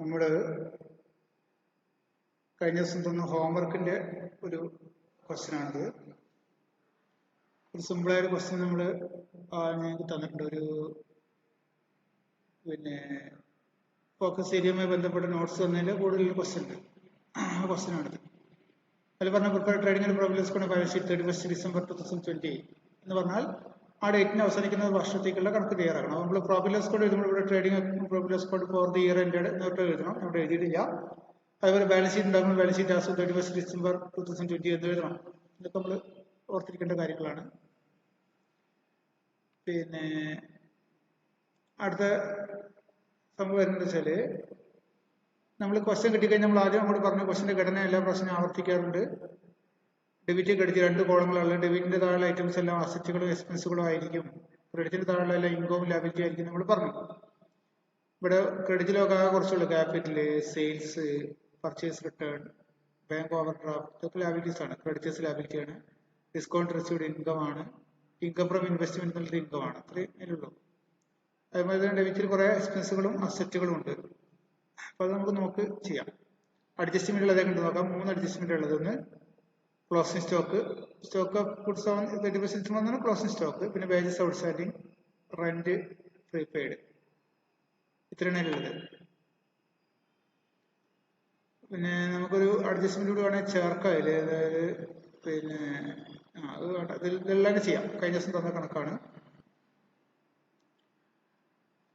നമ്മൾ കഴിഞ്ഞ ദിവസം തന്ന ഹോംവർക്കിന്റെ ഒരു ക്വസ്റ്റ്യൻ ആണിത്. ഒരു സിമ്പിളായ ഒരു ക്വസ്റ്റ്യൻ നമ്മൾ ഞങ്ങൾക്ക് തന്നിട്ടുണ്ട്. ഒരു ഫോക്കസ് ഏരിയയുമായി ബന്ധപ്പെട്ട നോട്ട്സ് തന്നതിൽ കൂടുതൽ ക്വസ്റ്റ്യൻ ഉണ്ട്. ആ ക്വസ്റ്റ്യൻ ആണിത്. അതിൽ പറഞ്ഞ പ്രിപ്പയർ ട്രേഡിംഗ് ആൻഡ് പ്രോബിലിറ്റി കൊണ്ട് ബാലൻസ് ഷീറ്റ് 31 ഡിസംബർ 2020 എന്ന് പറഞ്ഞാൽ ആ ഡേറ്റിന് അവസാനിക്കുന്ന വർഷത്തേക്കുള്ള കണക്ക് തയ്യാറാക്കണം. നമ്മൾ പ്രോബിലിറ്റി കൊണ്ട് എഴുതുമ്പോൾ ഇവിടെ ട്രേഡിംഗ് പ്രോബിലിറ്റി കൊണ്ട് ഫോർ ദി ഇയർ എൻഡ് എന്നിട്ട് എഴുതണം. ഇവിടെ എഴുതിയിട്ടില്ല. അതുപോലെ ബാലൻസ് ഷീറ്റ് ഉണ്ടാകുമ്പോൾ ബാലൻസ് ഷീറ്റ് ആസ് 31 ഡിസംബർ 2020 എന്ന് എഴുതണം. ഇതൊക്കെ നമ്മൾ ഓർത്തിരിക്കേണ്ട കാര്യങ്ങളാണ്. പിന്നെ അടുത്ത സംഭവം വരുന്നത് വെച്ചാല് നമ്മൾ ക്വസ്റ്റ്യൻ കിട്ടിക്കഴിഞ്ഞാൽ നമ്മൾ ആദ്യം നമ്മൾ പറഞ്ഞ ക്വസ്റ്റ്യന്റെ ഘടന എല്ലാ പ്രശ്നം ആവർത്തിക്കാറുണ്ട്. ഡെബിറ്റ് ക്രെഡിറ്റ് 2 കോളങ്ങളുള്ള ഡെബിറ്റിന്റെ താഴെ ഐറ്റംസ് എല്ലാം അസറ്റുകളും എക്സ്പെൻസുകളും ആയിരിക്കും. ക്രെഡിറ്റിന്റെ താഴെ എല്ലാം ഇൻകവും ലാബിലിറ്റി ആയിരിക്കും നമ്മൾ പറഞ്ഞു. ഇവിടെ ക്രെഡിറ്റിലൊക്കെ കുറച്ചുള്ളൂ. Capital, sales, purchase return, bank overdraft ഇതൊക്കെ ലാബിലിറ്റീസ് ആണ്. ക്രെഡിറ്റേഴ്സ് ലാബിലിറ്റി ആണ്. ഡിസ്കൗണ്ട് റിസീവ്ഡ് ഇൻകം ആണ്. ഇൻകം ഫ്രം ഇൻവെസ്റ്റ്മെന്റ് എന്നുള്ള ഇൻകം ആണ്. അത്രയും അതിലുള്ളൂ. അതുപോലെ തന്നെ ഡെബിറ്റിൽ കുറെ എക്സ്പെൻസുകളും അസറ്റുകളും ഉണ്ട്. അപ്പൊ അത് നമുക്ക് ചെയ്യാം. അഡ്ജസ്റ്റ്മെന്റ് ഉള്ളതേ കണ്ടു നോക്കാം. 3 അഡ്ജസ്റ്റ്മെന്റ് ഉള്ളത്. ഒന്ന് closing stock of goods on 30% closing stock. പിന്നെ വേജസ് ഔട്ട്സ്റ്റാൻഡിങ്, റെന്റ്, പ്രീപെയ്ഡ്. ഇത്രയാണ് ഉള്ളത്. പിന്നെ നമുക്കൊരു അഡ്ജസ്റ്റ്മെന്റ് കൂടി വേണമെങ്കിൽ ചേർക്കാം അതില്. അതായത് അത് ഇതെല്ലാം ചെയ്യാം. കഴിഞ്ഞ ദിവസം തന്ന കണക്കാണ്.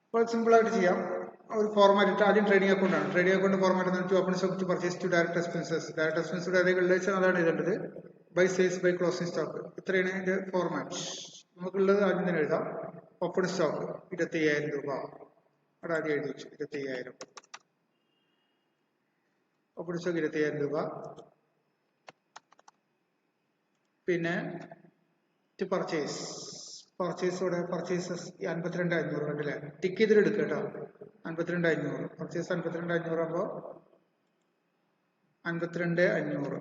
അപ്പോൾ സിമ്പിൾ ആയിട്ട് ചെയ്യാം. ഒരു ഫോർമാറ്റ് ആദ്യം ട്രേഡിംഗ് അക്കൗണ്ട് ആണ്. Trading account format to open stock, to purchase, to direct expenses. Direct എക്സ്പെൻസിന്റെ അതേ അതാണ് ഇതേണ്ടത്. By sales, by closing stock. ഇത്രയാണ് ഇതിന്റെ ഫോർമാറ്റ്. നമുക്കുള്ളത് ആദ്യം തന്നെ എഴുതാം. ഓപ്പൺ സ്റ്റോക്ക് 25,000 രൂപ. അവിടെ ആദ്യം എഴുതി വെച്ചു 25,000. ഓപ്പൺ സ്റ്റോക്ക് 25,000 രൂപ. പിന്നെ ടു പർച്ചേസ്, പർച്ചേസോടെ പർച്ചേസസ് 52,500 കണ്ടില്ലേ? ടിക്ക് ചെയ്തിട്ട് എടുക്കുക കേട്ടോ. 52,500 പർച്ചേസ് 52,500 ആകുമ്പോൾ 52,500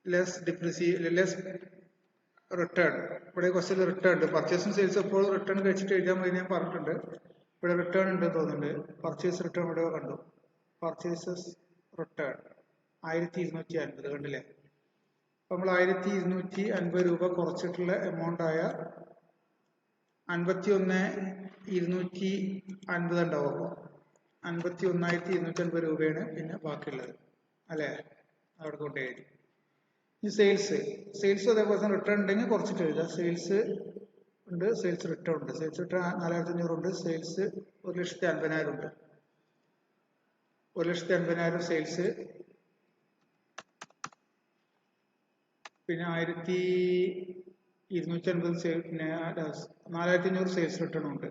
ലെസ് റിട്ടേൺ. ഇവിടെ ക്വസ്റ്റ്യൻ റിട്ടേൺ ഉണ്ട്. പർച്ചേസും സെയിൽസും എപ്പോഴും റിട്ടേൺ കഴിച്ചിട്ട് എഴുതാൻ മതി ഞാൻ പറഞ്ഞിട്ടുണ്ട്. ഇവിടെ റിട്ടേൺ ഉണ്ട് തോന്നുന്നുണ്ട്. പർച്ചേസ് റിട്ടേൺ ഇവിടെ കണ്ടു. പർച്ചേസസ് റിട്ടേൺ 1,250 കണ്ടില്ലേ? നമ്മൾ 1,250 രൂപ കുറച്ചിട്ടുള്ള എമൗണ്ട് ആയ 51,250 ഉണ്ടാവും. 51,250 രൂപയാണ് പിന്നെ ബാക്കിയുള്ളത് അല്ലെ? അവിടെ കൊണ്ട് എഴുതി. ഈ സെയിൽസ് അതേപോലെ തന്നെ റിട്ടേൺ ഉണ്ടെങ്കിൽ കുറച്ചിട്ട് എഴുതുക. സെയിൽസ് ഉണ്ട്, സെയിൽസ് റിട്ടേൺ ഉണ്ട്. സെയിൽസ് റിട്ടേൺ 4,500 ഉണ്ട്. സെയിൽസ് 1,50,000 ഉണ്ട്. 1,50,000 സെയിൽസ്. പിന്നെ 1,250 പിന്നെ 4,500 സെയിൽസ് റിട്ടേൺ ഉണ്ട്.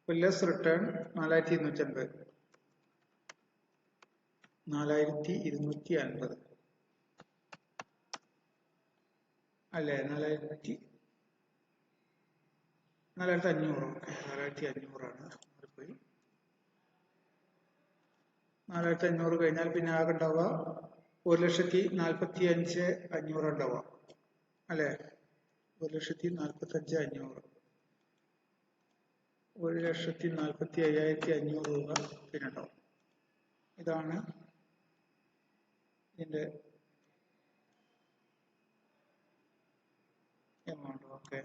ലെസ് റിട്ടേൺ 4,250 അല്ലേ? 4,500 4,500 ആണ്. പോയി 4,500 കഴിഞ്ഞാൽ പിന്നെ ആകെ ഉണ്ടാവുക 1,45,500 ഉണ്ടാവുക അല്ലെ? 1,45,500 1,45,500 രൂപ പിന്നെ ഉണ്ടാവും. ഇതാണ് ഇതിന്റെ എമൗണ്ട്. ഓക്കെ.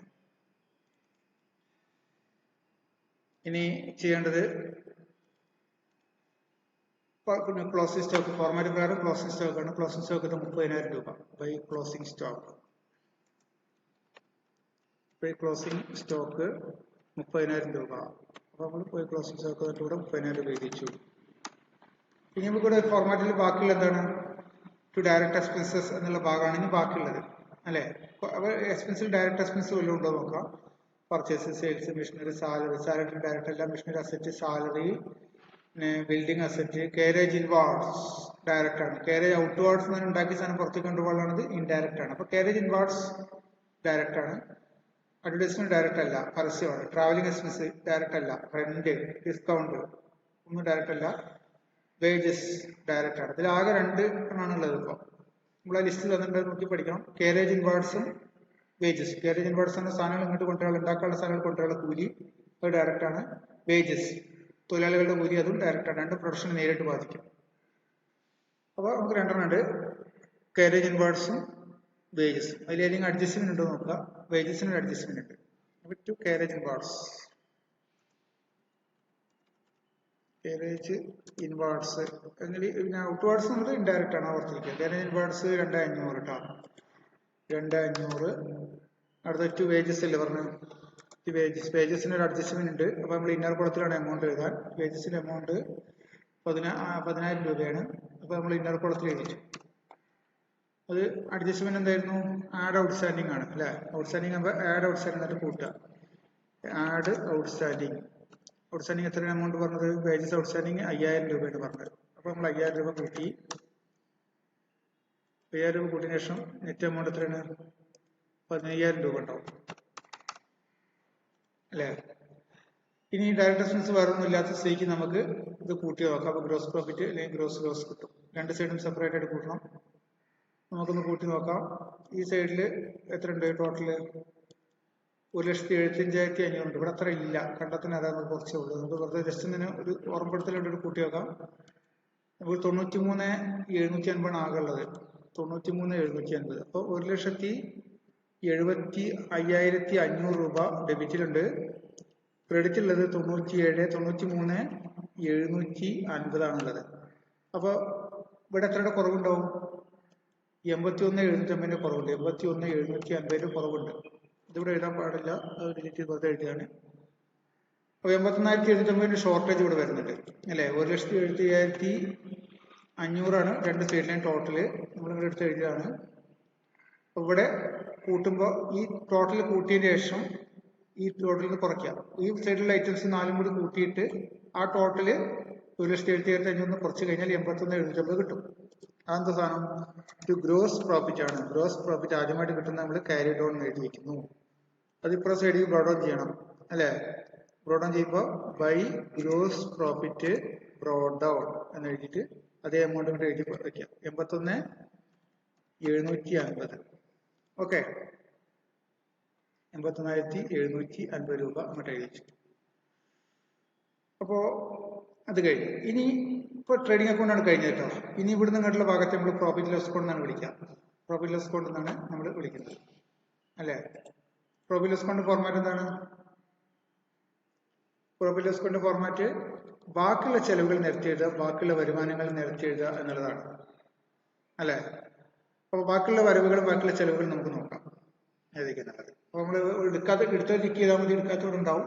ഇനി ചെയ്യേണ്ടത് പിന്നെ ക്ലോസിംഗ് സ്റ്റോക്ക് ഫോർമാറ്റ് പ്രകാരം ക്ലോസിംഗ് സ്റ്റോക്ക് ആണ്. ക്ലോസിംഗ് സ്റ്റോക്ക് 30,000 രൂപ. ബൈ ക്ലോസിംഗ് സ്റ്റോക്ക് 30,000 രൂപ. അപ്പൊ നമ്മൾ പോയി ക്ലോസിംഗ് സ്റ്റോക്ക് തൊട്ടുകൂടെ 30,000 രൂപ എഴുതിച്ചു. ഇനി നമുക്കിവിടെ ഫോർമാറ്റിൽ ബാക്കിയുള്ള എന്താണ്? ടു ഡയറക്ട് എക്സ്പെൻസസ് എന്നുള്ള ഭാഗമാണ് ഇനി ബാക്കിയുള്ളത് അല്ലെ? അപ്പൊ എക്സ്പെൻസിൽ ഡയറക്ട് എക്സ്പെൻസ് വല്ലതും ഉണ്ടോ നോക്കാം. Purchase, sales, machinery, salary direct അല്ല. മെഷീനറി അസറ്റ്, സാലറി, പിന്നെ building asset. Carriage inwards direct ആണ്. കാരേജ് ഔട്ട്വാർഡ്സ് എന്ന് ഉണ്ടാക്കിയ സാധനം പുറത്തേക്ക് കൊണ്ടുപോകാനുള്ളത് ഇൻഡയറക്റ്റ് ആണ്. അപ്പൊ കാരേജ് ഇൻവാർഡ്സ് ഡയറക്റ്റ് ആണ്. അഡ്വർടൈസ്മെന്റ് ഡയറക്റ്റ് അല്ല, പരസ്യമാണ്. ട്രാവലിംഗ് എക്സ്പെൻസ് ഡയറക്റ്റ് അല്ല. റെന്റ്, ഡിസ്കൗണ്ട് ഒന്നും ഡയറക്റ്റ് അല്ല. വേജസ് ഡയറക്റ്റ് ആണ്. ഇതിൽ ആകെ 2 എണ്ണാണുള്ളത്. ഇപ്പൊ നമ്മളെ ലിസ്റ്റ് തന്നിട്ട് നോക്കി പഠിക്കണം. കാരേജ് ഇൻവാർഡ്സും വേജസ്. കാരേജ് ഇൻവാർഡ്സ് എന്ന സാധനങ്ങൾ ഇങ്ങോട്ട് കൊണ്ടുവരാൻ, ഉണ്ടാക്കാനുള്ള സാധനങ്ങൾ കൊണ്ടുവരാനുള്ള കൂലി അത് ഡയറക്റ്റ് ആണ്. വേജസ് തൊഴിലാളികളുടെ കൂലി അതും ഡയറക്റ്റാണ്. രണ്ട് പ്രൊഡക്ഷനെ നേരിട്ട് ബാധിക്കും. അപ്പോൾ നമുക്ക് രണ്ടെണ്ണം ഉണ്ട്, കാരേജ് ഇൻവാർഡ്സും വേജസും. അതിലേതെങ്കിലും അഡ്ജസ്റ്റ്മെന്റ് ഉണ്ടോ നോക്കുക. വേജസിന് ഒരു അഡ്ജസ്റ്റ്മെന്റ് ഉണ്ട്. അപ്പോൾ to carriage inwards. Carriage inwards പിന്നെ ഔട്ട്വാർഡ്സ് എന്നത് ഇൻഡയറക്റ്റ് ആണ്, ഓർത്തിരിക്കുക. കാരേജ് ഇൻവാർഡ്സ് 2500 കേട്ടോ, 2500. അടുത്ത ടു വേജസ് അല്ലേ പറഞ്ഞു, വേജസിന് ഒരു അഡ്ജസ്റ്റ്മെന്റ് ഉണ്ട്. അപ്പോൾ നമ്മൾ ഇന്നർ കോളത്തിലാണ് എമൗണ്ട് എഴുതാൻ. വേജസിന്റെ എമൗണ്ട് 10,000 രൂപയാണ്. അപ്പോൾ നമ്മൾ ഇന്നർ കോളത്തിൽ എഴുതിച്ചു. അത് അഡ്ജസ്റ്റ്മെന്റ് എന്തായിരുന്നു? ആഡ് ഔട്ട്സ്റ്റാൻഡിംഗ് ആണ് അല്ലേ. ഔട്ട്സ്റ്റാൻഡിംഗ് ആകുമ്പോൾ ആഡ് ഔട്ട്സ്റ്റാൻഡിംഗ് എന്നിട്ട് കൂട്ടുക. Add outstanding. ഔട്ട്സ്റ്റാൻഡിംഗ് എത്ര എമൗണ്ട് പറഞ്ഞത്? വേജസ് ഔട്ട്സ്റ്റാൻഡിംഗ് 5000 രൂപയാണ് പറഞ്ഞത്. അപ്പോൾ നമ്മൾ 5000 രൂപ കൂട്ടി. 5000 രൂപ കൂട്ടിയ ശേഷം നെറ്റ് എമൗണ്ട് എത്രയാണ്? 15,000 രൂപ ഉണ്ടാവും അല്ലേ. ഇനി ഡയറക്റ്റ് എക്സ്പെൻസ് വേറെ ഒന്നും ഇല്ലാത്ത സ്ഥിതിക്ക് നമുക്ക് ഇത് കൂട്ടി നോക്കാം. അപ്പോൾ ഗ്രോസ് പ്രോഫിറ്റ് അല്ലെങ്കിൽ ഗ്രോസ് ലോസ് കിട്ടും. രണ്ട് സൈഡും സെപ്പറേറ്റ് ആയിട്ട് കൂട്ടണം. നമുക്കൊന്ന് കൂട്ടി നോക്കാം. ഈ സൈഡിൽ എത്ര ഉണ്ട് ടോട്ടല്? 1,75,500 ഉണ്ട്. ഇവിടെ അത്ര ഇല്ല, കണ്ടെത്തിന് അതാ നമുക്ക് കുറച്ചേ ഉള്ളൂ. നമുക്ക് വെറുതെ ജസ്റ്റ് ഇങ്ങനെ ഒരു ഓർമ്മപ്പെടുത്തലുണ്ട്, കൂട്ടി നോക്കാം. നമുക്ക് 93,750 ആകെ ഉള്ളത്. 93,750. അപ്പോൾ 1,75,500 രൂപ ഡെബിറ്റിലുണ്ട്. ക്രെഡിറ്റ് ഉള്ളത് 93,750 ആണുള്ളത്. അപ്പോൾ ഇവിടെ എത്രയുടെ കുറവുണ്ടാവും? 81,750 കുറവുണ്ട്. 81,750 കുറവുണ്ട്. ഇതിവിടെ എഴുതാൻ പാടില്ല, അത് ഡിലീറ്റ് ചെയ്ത് വെറുതെ എഴുതിയാണ്. അപ്പോൾ 81,750 ഷോർട്ടേജ് ഇവിടെ വരുന്നുണ്ട് അല്ലേ. 1,75,500 രണ്ട് സൈഡിലെയും ടോട്ടല് നമ്മളിവിടെ എടുത്ത് എഴുതിയതാണ്. ഇവിടെ കൂട്ടുമ്പോൾ ഈ ടോട്ടൽ കൂട്ടിയതിന് ശേഷം ഈ ടോട്ടലിൽ കുറയ്ക്കാം. ഈ സൈഡിലുള്ള ഐറ്റംസ് 4 കൂടി കൂട്ടിയിട്ട് ആ ടോട്ടല് 1,75,500 കുറച്ച് കഴിഞ്ഞാൽ 81,750 കിട്ടും. അതെന്താ സാധനം? ഇത് ഗ്രോസ് പ്രോഫിറ്റ് ആണ്. ഗ്രോസ് പ്രോഫിറ്റ് ആദ്യമായിട്ട് കിട്ടുന്ന നമ്മൾ ക്യാരി ഡൗൺ എഴുതി വയ്ക്കുന്നു. അത് ഇപ്പുറം സൈഡിൽ ബ്രോഡ് ഡൗൺ ചെയ്യണം അല്ലേ. ബ്രോഡ് ഡൗൺ ചെയ്യുമ്പോൾ by gross profit brought down എന്ന് എഴുതിയിട്ട് അതേ എമൗണ്ട് കൊണ്ട് എഴുതി വയ്ക്കാം. 81,750. ഓക്കെ, 81,750 രൂപ അങ്ങോട്ട് എഴുതിച്ചു. അപ്പോൾ അത് കഴിഞ്ഞു. ഇനി ഇപ്പോൾ ട്രേഡിംഗ് അക്കൗണ്ടാണ് കഴിഞ്ഞത് കേട്ടോ. ഇനി ഇവിടുന്ന് ഇങ്ങോട്ടുള്ള ഭാഗത്തെ നമ്മൾ പ്രോഫിറ്റ് ലോസ് അക്കൗണ്ട് എന്നാണ് വിളിക്കുക. പ്രോഫിറ്റ് ലോസ് അക്കൗണ്ട് എന്നാണ് നമ്മൾ വിളിക്കുന്നത് അല്ലേ. പ്രോഫിറ്റ് ലോസ് അക്കൗണ്ട് ഫോർമാറ്റ് എന്താണ്? പ്രോഫിറ്റ് ലോസ് അക്കൗണ്ട് ഫോർമാറ്റ് ബാക്കിയുള്ള ചെലവുകൾ നിരത്തി എഴുതുക, ബാക്കിയുള്ള വരുമാനങ്ങൾ നിരത്തി എഴുതുക എന്നുള്ളതാണ് അല്ലേ. അപ്പോൾ ബാക്കിയുള്ള വരവുകളും ബാക്കിയുള്ള ചെലവുകളും നമുക്ക് നോക്കാം ഏതൊക്കെയാണുള്ളത്. അപ്പോൾ നമ്മൾ എടുക്കാത്ത ടിക്ക് ചെയ്താൽ മതി, എടുക്കാത്തവിടെ ഉണ്ടാവും.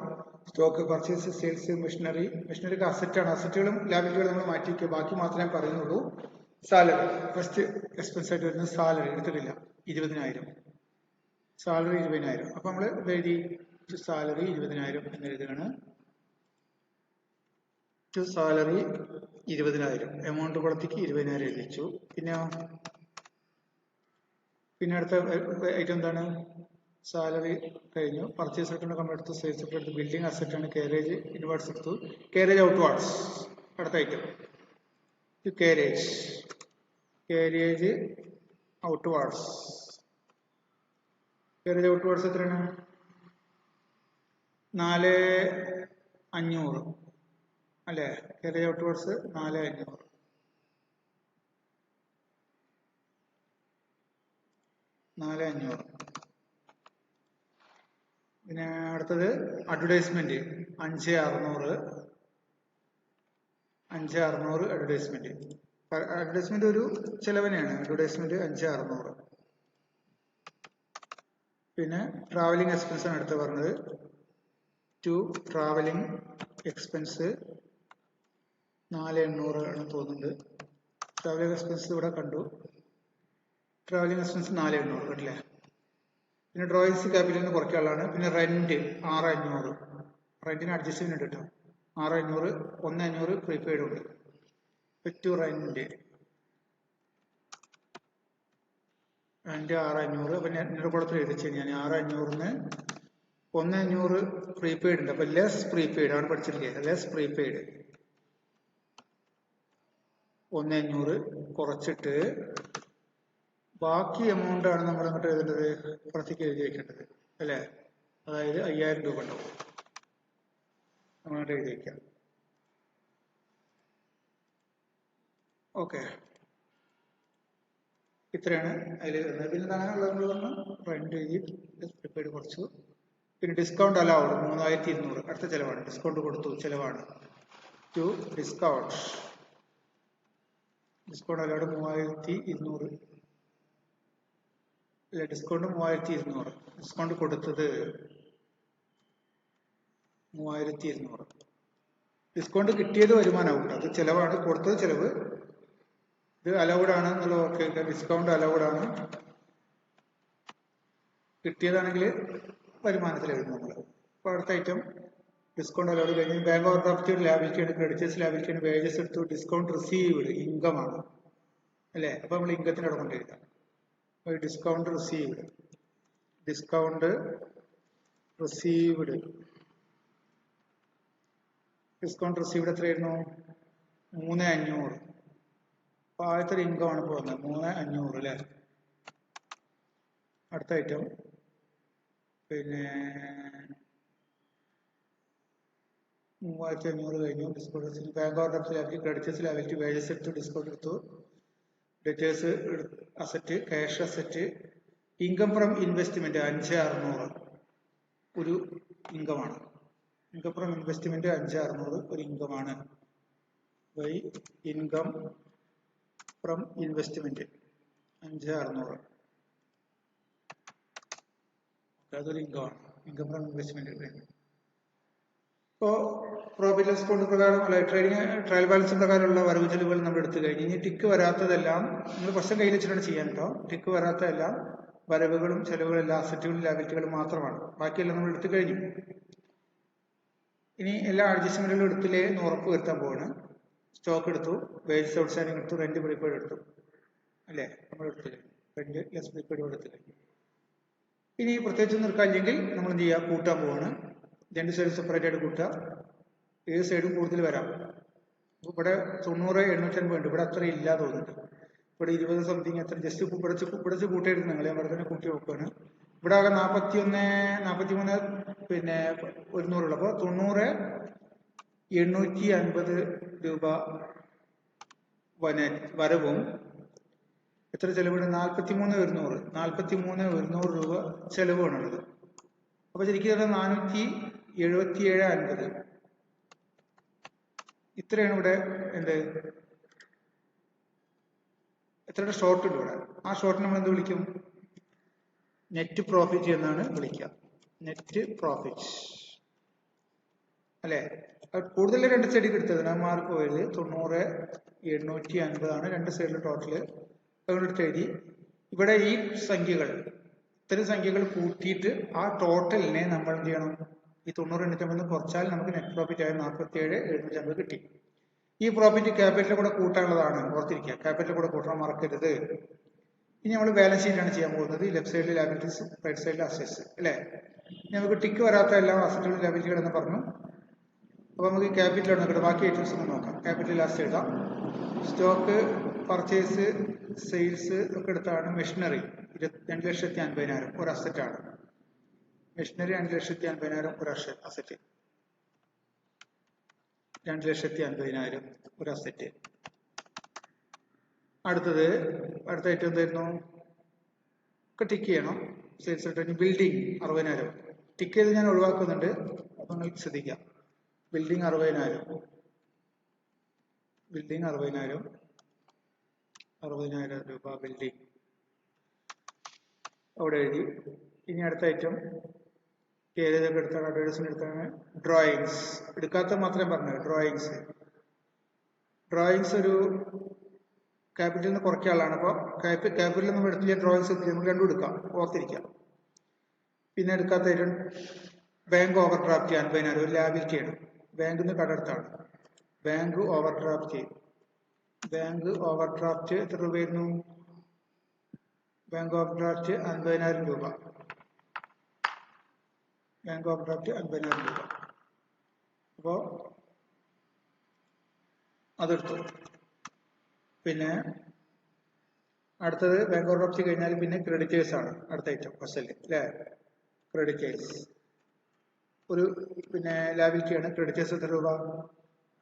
സ്റ്റോക്ക്, പർച്ചേസ്, സെയിൽസ്, മെഷീനറിക്ക് അസറ്റാണ്. അസറ്റുകളും ലാബിലിറ്റികളും നമ്മൾ മാറ്റി വയ്ക്കുക, ബാക്കി മാത്രമേ പറയുന്നുള്ളൂ. സാലറി ഫസ്റ്റ് എക്സ്പെൻസ് ആയിട്ട് വരുന്നത് സാലറി എടുത്തിട്ടില്ല, 20,000. സാലറി 20,000. അപ്പൊ നമ്മൾ എഴുതി സാലറി 20,000 എന്ന് എഴുതുകയാണ്. സാലറി 20,000 എമൗണ്ട് കൊടുത്തേക്ക് 20,000 എഴുതിച്ചു. പിന്നെ അടുത്ത ഐറ്റം എന്താണ്? സാലറി കഴിഞ്ഞു. പർച്ചേസ് അക്കൗണ്ട് നമ്മൾ എടുത്തു, സെയിൽസ് ഒക്കെ എടുത്തു, ബിൽഡിംഗ് അസറ്റ് ആണ്, കാരേജ് ഇൻവാർഡ്സ് എടുത്തു, കാരേജ് ഔട്ട്വാർഡ്സ്. അടുത്ത ഐറ്റം കാരേജ് ഔട്ട്വാർഡ്സ്. കാരേജ് ഔട്ട്വാർഡ്സ് എത്രയാണ്? 4,500 അല്ലേ. കാരേജ് ഔട്ട്വാർഡ്സ് 4,500. പിന്നെ അടുത്തത് അഡ്വർടൈസ്മെന്റ് 5,600. 5,600 അഡ്വർടൈസ്മെന്റ് ഒരു ചെലവിനെയാണ്. അഡ്വർടൈസ്മെന്റ് 5,600. പിന്നെ ട്രാവലിംഗ് എക്സ്പെൻസ് ആണ് അടുത്ത് പറഞ്ഞത്. ട്രാവലിംഗ് എക്സ്പെൻസ് 4,800 ആണ് തോന്നുന്നുണ്ട്. ട്രാവലിംഗ് എക്സ്പെൻസ് ഇവിടെ കണ്ടു. ട്രാവലിംഗ് എക്സ്പെൻസ് 4,800 കേട്ടില്ലേ. പിന്നെ ഡ്രോയിങ്സ് ക്യാപിറ്റലിന് കുറയ്ക്കാനുള്ളതാണ്. പിന്നെ റെന്റ് 6,500. റെന്റിന് അഡ്ജസ്റ്റ്മെന്റ് ഉണ്ട് കേട്ടോ. 6,500. 1,500 പ്രീപെയ്ഡ് ഉണ്ട്. റെന്റ് 6,500. അപ്പൊ നെറ്റ് കുളത്തിൽ എഴുതിച്ചു ഞാൻ 6,500 1,500 പ്രീപെയ്ഡ് ഉണ്ട്. അപ്പൊ ലെസ് പ്രീപെയ്ഡ് ആണ് പഠിച്ചിരിക്കുക. ലെസ് പ്രീപെയ്ഡ് 1,500 കുറച്ചിട്ട് ബാക്കി എമൗണ്ട് ആണ് നമ്മൾ അങ്ങോട്ട് എഴുതേണ്ടത്, പുറത്തേക്ക് എഴുതി വയ്ക്കേണ്ടത് അല്ലേ. അതായത് 5,000 രൂപ ഉണ്ടാവും. നമ്മളങ്ങോട്ട് എഴുതി വയ്ക്കാം. ഓക്കെ, ഇത്രയാണ് അതിൽ വരുന്നത്. പിന്നെ താങ്കളുള്ളത് പറഞ്ഞു റെന്റ് എഴുതി പ്രിപ്പയർഡ് കുറച്ചു. പിന്നെ ഡിസ്കൗണ്ട് അലൗഡ് 3200. അടുത്ത ചിലവാണ്, ഡിസ്കൗണ്ട് കൊടുത്തു ചിലവാണ്. To discount allowed 3200. അല്ല, ഡിസ്കൗണ്ട് 3200. ഡിസ്കൗണ്ട് കൊടുത്തത് 3200. ഡിസ്കൗണ്ട് കിട്ടിയത് വരുമാനമാവും. അത് ചിലവാണ്, കൊടുത്തത് ചിലവ്. ഇത് അലൗഡ് ആണ് എന്നുള്ള ഓക്കെ. ഡിസ്കൗണ്ട് അലൗഡ് ആണ്. കിട്ടിയതാണെങ്കിൽ വരുമാനത്തിൽ എഴുതും നമ്മൾ. അപ്പോൾ അടുത്ത ഐറ്റം ഡിസ്കൗണ്ട് അലൗഡ് കഴിഞ്ഞ് ബാങ്ക് ഓവർ ഡ്രാഫ്റ്റ് ലാബിലിറ്റിയാണ്, ക്രെഡിറ്റേഴ്സ് ലാബിലിറ്റിയാണ്, വേജസ് എടുത്തു, ഡിസ്കൗണ്ട് റിസീവ്ഡ് ഇൻകം ആണ് അല്ലേ. അപ്പോൾ നമ്മൾ ഇൻകത്തിന് അവിടെ കൊണ്ടെഴുതാം. ഡിസ്കൗണ്ട് റിസീവ്ഡ് എത്രയായിരുന്നു? 3500. അപ്പോൾ ആദ്യത്തെ ഒരു ഇൻകം ആണ് ഇപ്പോൾ വന്നത് 3500 അല്ലേ. അടുത്ത ഐറ്റം പിന്നെ 3500 കഴിഞ്ഞു. Discount bank overdraft liability, creditors liability, wages എടുത്തു, ഡിസ്കൗണ്ട് എടുത്തു, debtors asset, cash asset, income from investment 5600 ഒരു ഇൻകമാണ്. ഇൻകം ഫ്രം ഇൻവെസ്റ്റ്മെന്റ് 5600 ഒരു ഇൻകമാണ്. ബൈ ഇൻകം ഫ്രം ഇൻവെസ്റ്റ്മെന്റ് 5600 അതൊരു ഇൻകമാണ്. Income from investment. ഇപ്പോൾ പ്രോഫിറ്റ് ലോസ് അക്കൗണ്ട് പ്രകാരം അല്ല, ട്രയൽ ബാലൻസ് പ്രകാരമുള്ള വരവ് ചെലവുകൾ നമ്മൾ എടുത്തു കഴിഞ്ഞു. ഇനി ടിക്ക് വരാത്തതെല്ലാം നിങ്ങൾ ക്വസ്റ്റ്യൻ കയ്യിൽ വെച്ചിട്ടാണ് ചെയ്യാൻ കേട്ടോ. ടിക്ക് വരാത്തതെല്ലാം വരവുകളും ചെലവുകളും എല്ലാം അസറ്റുകളും ലാബിലിറ്റികളും മാത്രമാണ്. ബാക്കിയെല്ലാം നമ്മൾ എടുത്തു കഴിഞ്ഞു. ഇനി എല്ലാ അഡ്ജസ്റ്റ്മെന്റുകളും എടുത്തില്ലേ എന്ന് ഉറപ്പ് വരുത്താൻ പോവാണ്. സ്റ്റോക്ക് എടുത്തു, വേജസ് ഔട്ട്സ്റ്റാൻഡിംഗ് എടുത്തു, റെന്റ് പ്രീപെയ്ഡ് എടുത്തു അല്ലേ. നമ്മൾ എടുത്തു കഴിഞ്ഞു. റെന്റ് ലെസ് പ്രീപെയ്ഡ് എടുത്തു കഴിഞ്ഞു. ഇനി പ്രത്യേകിച്ച് നിർക്കാനില്ലെങ്കിൽ നമ്മൾ എന്ത് ചെയ്യുക, കൂട്ടാൻ പോവാണ്. രണ്ട് സൈഡ് സെപ്പറേറ്റ് ആയിട്ട് കൂട്ടുക. ഏത് സൈഡും കൂടുതൽ വരാം. ഇവിടെ 90 750 ഉണ്ട്. ഇവിടെ അത്ര ഇല്ല തോന്നുന്നുണ്ട്. ഇവിടെ 20 സംതിങ് എത്ര ജസ്റ്റ് പിടിച്ച് കൂട്ടിയെടുത്ത് നിങ്ങൾ ഞാൻ വെറുതെ കൂട്ടി നോക്കുകയാണ്. ഇവിടെ ആകെ 43 പിന്നെ 100 അപ്പോൾ 90 850 രൂപ വരവും എത്ര ചെലവുണ്ട്? 43 രൂപ ചെലവാണുള്ളത്. അപ്പൊ ശരിക്കും 477.50 ഇത്രയാണ് ഇവിടെ എന്ത് എത്രയുടെ ഷോർട്ട് ഉണ്ട് ഇവിടെ. ആ ഷോർട്ട് നമ്മൾ എന്ത് വിളിക്കും? നെറ്റ് പ്രോഫിറ്റ് എന്നാണ് വിളിക്കുക. നെറ്റ് പ്രോഫിറ്റ് അല്ലെ. കൂടുതൽ രണ്ട് സൈഡിൽ എടുത്തത് മാർക്ക് പോയത് 90 850 ആണ് രണ്ട് സൈഡിൽ ടോട്ടല്. അതുകൊണ്ട് എഴുതി. ഇവിടെ ഈ സംഖ്യകൾ ഇത്തരം സംഖ്യകൾ കൂട്ടിയിട്ട് ആ ടോട്ടലിനെ നമ്മൾ എന്ത് ചെയ്യണം? ഈ 90 850 കുറച്ചാൽ നമുക്ക് നെറ്റ് പ്രോഫിറ്റ് ആയ 47 750 കിട്ടി. ഈ പ്രോഫിറ്റ് ക്യാപിറ്റൽ കൂടെ കൂട്ടാനുള്ളതാണ്, ഓർത്തിരിക്കുക. ക്യാപിറ്റൽ കൂടെ കൂട്ടാൻ മറക്കരുത്. ഇനി നമ്മൾ ബാലൻസ് ഷീറ്റാണ് ചെയ്യാൻ പോകുന്നത്. ലെഫ്റ്റ് സൈഡിൽ ലാബിലിറ്റീസ്, റൈറ്റ് സൈഡിൽ അസറ്റ്സ് അല്ലേ. നമുക്ക് ടിക്ക് വരാത്ത എല്ലാ അസറ്റുകളും ലാബിലിറ്റികൾ എന്ന് പറഞ്ഞു. അപ്പോൾ നമുക്ക് ക്യാപിറ്റൽ നോക്കട്ടെ, ബാക്കി ഐറ്റംസ് ഒന്ന് നോക്കാം. ക്യാപിറ്റൽ ലാസ്റ്റ് എഴുതാം. സ്റ്റോക്ക്, പർച്ചേസ്, സെയിൽസ് ഒക്കെ എടുത്താണ്. മെഷീനറി 2,50,000 ഒരു അസറ്റാണ്. മെഷീനറി 2,50,000 ഒരു അസറ്റ്. 2,50,000 ഒരു അസറ്റ്. അടുത്ത ഐറ്റം എന്തായിരുന്നു? ഒക്കെ ടിക്ക് ചെയ്യണം. Sales return. ബിൽഡിംഗ് 60,000 ടിക്ക് ചെയ്ത് ഞാൻ ഒഴിവാക്കുന്നുണ്ട്, അപ്പൊ നിങ്ങൾക്ക് ശ്രദ്ധിക്കാം. ബിൽഡിംഗ് 60,000 രൂപ ബിൽഡിംഗ് അവിടെ എഴുതി. ഇനി അടുത്ത ഐറ്റം ഏതൊക്കെ എടുത്താണ്? അഡ്വർടൈസ്മെന്റ് എടുത്താണ്. ഡ്രോയിങ്സ് എടുക്കാത്ത മാത്രമേ പറഞ്ഞു. ഡ്രോയിങ്സ് ഒരു ക്യാപിറ്റലിൽ നിന്ന് കുറയ്ക്കാനുള്ളതാണ്. അപ്പോൾ ക്യാപിറ്റലിൽ നമ്മൾ എടുത്തില്ല, ഡ്രോയിങ്സ് നമുക്ക് രണ്ടും എടുക്കാം, ഓർത്തിരിക്കാം. പിന്നെ എടുക്കാത്ത ഐറ്റം ബാങ്ക് ഓവർ ഡ്രാഫ്റ്റ് 50,000 ഒരു ലാബിലിറ്റിയാണ്. ബാങ്കിൽ നിന്ന് കടമെടുത്താണ്. ബാങ്ക് ഓവർ ഡ്രാഫ്റ്റ് എത്ര രൂപയായിരുന്നു? ബാങ്ക് ഓവർ ഡ്രാഫ്റ്റ് 50,000 രൂപ. അപ്പോ അതെടുത്തു. പിന്നെ അടുത്തത് ബാങ്ക് ഓവർ ഡ്രാഫ്റ്റ് കഴിഞ്ഞാൽ പിന്നെ ക്രെഡിറ്റേഴ്സ് ആണ് അടുത്ത ഐറ്റം. ഫസ്റ്റ് അല്ലേ, ക്രെഡിറ്റേഴ്സ് ഒരു പിന്നെ ലാബിലിറ്റിയാണ്. ക്രെഡിറ്റേഴ്സ് എത്ര രൂപ?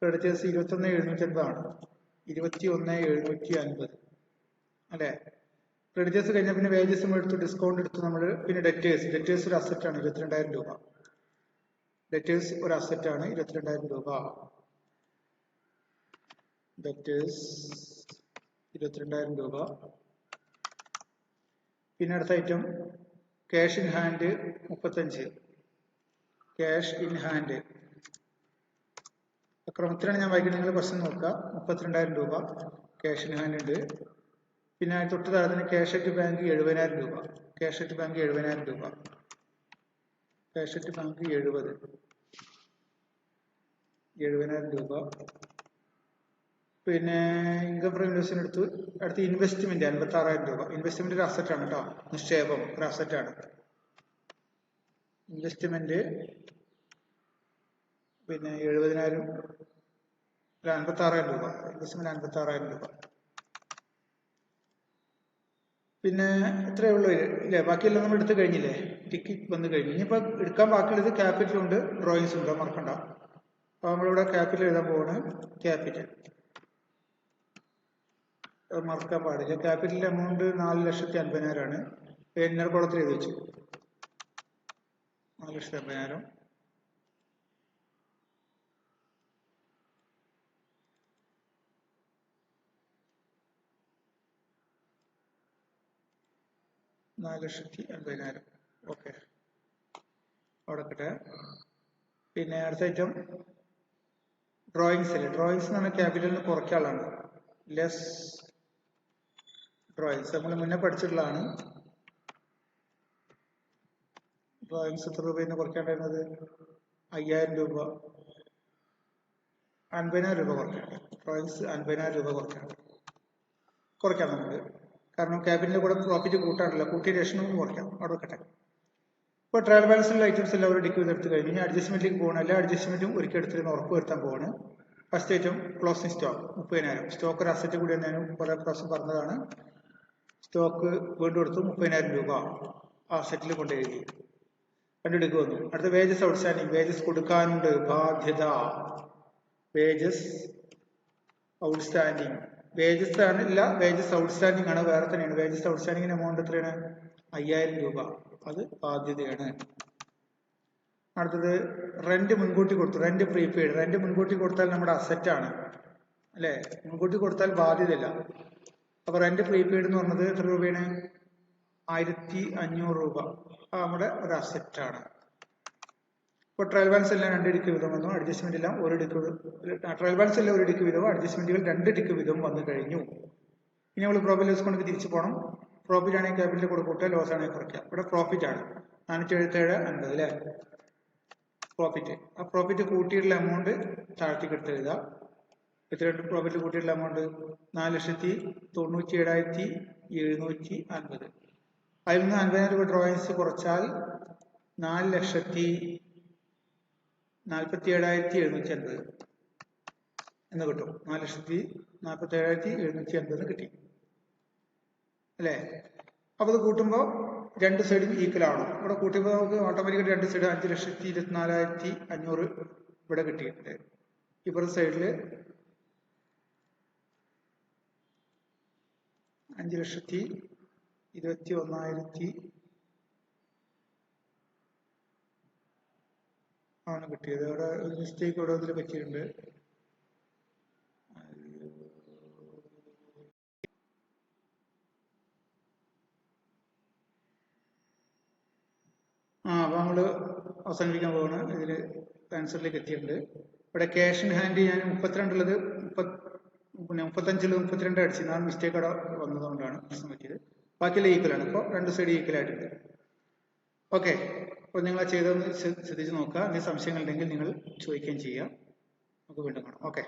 ക്രെഡിറ്റേഴ്സ് 21,750 ആണ്. 21,750 അല്ലേ? ക്രെഡിറ്റേഴ്സ് കഴിഞ്ഞാൽ പിന്നെ വേജസും എടുത്തു, ഡിസ്കൗണ്ട് എടുത്തു നമ്മൾ. പിന്നെ ഡെറ്റേഴ്സ് ഒരു അസറ്റാണ് 22,000 രൂപ. ഡെറ്റേഴ്സ് ഒരു അസറ്റാണ് 22,000 രൂപ. ഡെറ്റേഴ്സ് 22,000 രൂപ. പിന്നെ അടുത്ത item cash in hand 35. Cash in hand ക്രമത്തിലാണ് ഞാൻ വായിക്കുന്നത്, നിങ്ങൾ ക്വസ്റ്റ്യൻ നോക്കുക. 32,000 രൂപ ക്യാഷ് ഇൻ ഹാൻഡ് ഉണ്ട്. പിന്നെ തൊട്ട് താഴെ തന്നെ ക്യാഷ് അറ്റ് ബാങ്ക് 70,000 രൂപ. ക്യാഷ് അറ്റ് ബാങ്ക് 70,000 രൂപ. ക്യാഷ് അറ്റ് ബാങ്ക് 70,000 രൂപ. പിന്നെ ഇൻകം ഫ്രം ഇൻവെസ്റ്റ്മെന്റ് എടുത്തു. അടുത്ത് ഇൻവെസ്റ്റ്മെന്റ് 56,000 രൂപ. ഇൻവെസ്റ്റ്മെന്റ് ഒരു അസറ്റാണ് കേട്ടോ, നിക്ഷേപം ഒരു അസറ്റാണ്. ഇൻവെസ്റ്റ്മെന്റ് പിന്നെ 70,000 56,000 രൂപ. ഇൻവെസ്റ്റ്മെന്റ് 56,000 രൂപ. പിന്നെ ഇത്രയേ ഉള്ളൂ ഇല്ലേ? ബാക്കിയെല്ലാം നമ്മൾ എടുത്തു കഴിഞ്ഞില്ലേ? ടിക്ക് വന്നു കഴിഞ്ഞു. ഇനിയിപ്പോൾ എടുക്കാൻ ബാക്കിയുള്ളത് ക്യാപിറ്റൽ ഉണ്ട്, ഡ്രോയിങ്സ് ഉണ്ട്, മറക്കണ്ട. അപ്പോൾ നമ്മളിവിടെ ക്യാപിറ്റൽ എഴുതാൻ പോവാണ്. ക്യാപിറ്റൽ മറക്കാൻ പാടില്ല. ക്യാപിറ്റൽ എമൗണ്ട് 4,50,000 ആണ്. ഇന്നർ കോളത്തിൽ എഴുതി വെച്ചു 4,50,000. ഓക്കെ, അവിടെ കിട്ടെ. പിന്നെ അടുത്ത ഐറ്റം ഡ്രോയിങ്സ് അല്ലേ? ഡ്രോയിങ്സ് എന്ന് പറഞ്ഞാൽ ക്യാപിറ്റലിന് കുറയ്ക്കാനുള്ളതാണ്. ലെസ് ഡ്രോയിങ്സ് നമ്മൾ മുന്നേ പഠിച്ചിട്ടുള്ളതാണ്. ഡ്രോയിങ്സ് എത്ര രൂപയിൽ നിന്ന് കുറയ്ക്കാണ്ടായിരുന്നത്? 5,000 രൂപ, 50,000 രൂപ കുറയ്ക്കാണ്ട്. ഡ്രോയിങ്സ് 50,000 രൂപ കുറയ്ക്കാം നമുക്ക്. കാരണം ക്യാപിറ്റലിന്റെ കൂടെ പ്രോഫിറ്റ് കൂട്ടാണല്ലോ, കൂട്ടിയ ശേഷം നമുക്ക് കുറയ്ക്കാം. അവിടെ വെക്കട്ടെ. ഇപ്പോൾ ട്രയൽ ബാലൻസിലുള്ള ഐറ്റംസ് എല്ലാം ഒരു ഡിക്ക് എടുത്ത് കഴിഞ്ഞ് ഇനി അഡ്ജസ്റ്റ്മെന്റിലേക്ക് പോകണം. എല്ലാ അഡ്ജസ്റ്റ്മെന്റും ഒരിക്കൽ എടുത്തിരുന്ന് ഉറപ്പ് വരുത്താൻ പോവാണ്. First item closing stock 30,000. Stock ഒരു അസറ്റ് കൂടി ഞാൻ കുറെ പ്രാവശ്യം പറഞ്ഞതാണ്. സ്റ്റോക്ക് വീണ്ടും എടുത്തു 30,000 രൂപ അസറ്റിൽ കൊണ്ട് എഴുതി. കണ്ടെടുക്ക് വന്നു. അടുത്ത വേജസ് ഔട്ട്സ്റ്റാൻഡിങ്. വേജസ് കൊടുക്കാനുണ്ട്, ബാധ്യത. Wages outstanding. വേജസ് ആണ് ഇല്ല, വേജസ് ഔട്ട്സ്റ്റാൻഡിങ് ആണ്, വേറെ തന്നെയാണ്. വേജസ് ഔട്ട്സ്റ്റാൻഡിങ്ങിന്റെ എമൗണ്ട് എത്രയാണ്? 5,000 രൂപ. അത് ബാധ്യതയാണ്. അടുത്തത് റെന്റ് മുൻകൂട്ടി കൊടുത്തു. Rent prepaid. റെന്റ് മുൻകൂട്ടി കൊടുത്താൽ നമ്മുടെ അസറ്റ് ആണ് അല്ലെ? മുൻകൂട്ടി കൊടുത്താൽ ബാധ്യതയില്ല. അപ്പൊ റെന്റ് പ്രീപെയ്ഡ് എന്ന് പറഞ്ഞത് എത്ര രൂപയാണ്? 1,500 രൂപ. നമ്മുടെ ഒരു അസറ്റ് ആണ്. ഇപ്പോൾ ട്രയൽ ബാലൻസ് എല്ലാം 2 ടിക്ക് വീതം വന്നു. അഡ്ജസ്റ്റ്മെന്റ് എല്ലാം 1 ടിക്ക്. ട്രയൽ ബാലൻസ് എല്ലാം 1 ടിക്ക് വീതം, അഡ്ജസ്റ്റ്മെന്റുകൾ 2 ടിക്ക് വീതം വന്നു കഴിഞ്ഞു. ഇനി നമ്മൾ പ്രോഫിറ്റ് ലോസ് കൊണ്ട് തിരിച്ചു പോകണം. പ്രോഫിറ്റ് ആണെങ്കിൽ ക്യാപിറ്റൽ കൂടെ കൂട്ടുക, ലോസ് ആണെങ്കിൽ കുറയ്ക്കുക. ഇവിടെ പ്രോഫിറ്റ് ആണ് 477.50 അല്ലെ? പ്രോഫിറ്റ്. ആ പ്രോഫിറ്റ് കൂട്ടിയിട്ടുള്ള എമൗണ്ട് താഴത്തേക്ക് എടുത്ത് എഴുതുക. എത്രയുണ്ട് പ്രോഫിറ്റ് കൂട്ടിയിട്ടുള്ള എമൗണ്ട്? 4,97,750. അതിൽ നിന്ന് 50,000 രൂപ ഡ്രോയിങ്സ് കുറച്ചാൽ 4,47,750 എന്ന് കിട്ടും. 4,47,750 കിട്ടി അല്ലേ? അപ്പൊ അത് കൂട്ടുമ്പോൾ രണ്ട് സൈഡും ഈക്വൽ ആണ്. ഇവിടെ കൂട്ടുമ്പോൾ നമുക്ക് ഓട്ടോമാറ്റിക്കലി രണ്ട് സൈഡ് 5,24,500 ഇവിടെ കിട്ടിയിട്ടുണ്ട്. ഇപ്പുറത്തെ സൈഡില് 5,21,000 ആണ് കിട്ടിയത്. അവിടെ ഒരു മിസ്റ്റേക്ക് ഇവിടെ ഇതിൽ പറ്റിയിട്ടുണ്ട്. അപ്പൊ നമ്മള് അവസാനിപ്പിക്കാൻ പോവാണ്. ഇതില് ആൻസറിലേക്ക് എത്തിയിട്ടുണ്ട്. ഇവിടെ ക്യാഷ് ഇൻ ഹാൻഡ് ഞാൻ 32 ഉള്ളത് 35 32 അടിച്ചു. 4 മിസ്റ്റേക്ക് അവിടെ വന്നതുകൊണ്ടാണ് പ്രശ്നം പറ്റിയത്. ബാക്കിയെല്ലാം ഈക്വൽ ആണ്. ഇപ്പോൾ രണ്ട് സൈഡ് ഈക്വൽ ആയിട്ടുണ്ട്. ഓക്കെ, അപ്പോൾ നിങ്ങൾ ചെയ്തതൊന്ന് ശ്രദ്ധിച്ച് നോക്കുക. എന്തെങ്കിലും സംശയങ്ങളുണ്ടെങ്കിൽ നിങ്ങൾ ചോദിക്കുകയും ചെയ്യാം. നമുക്ക് വീണ്ടും കാണാം. ഓക്കെ.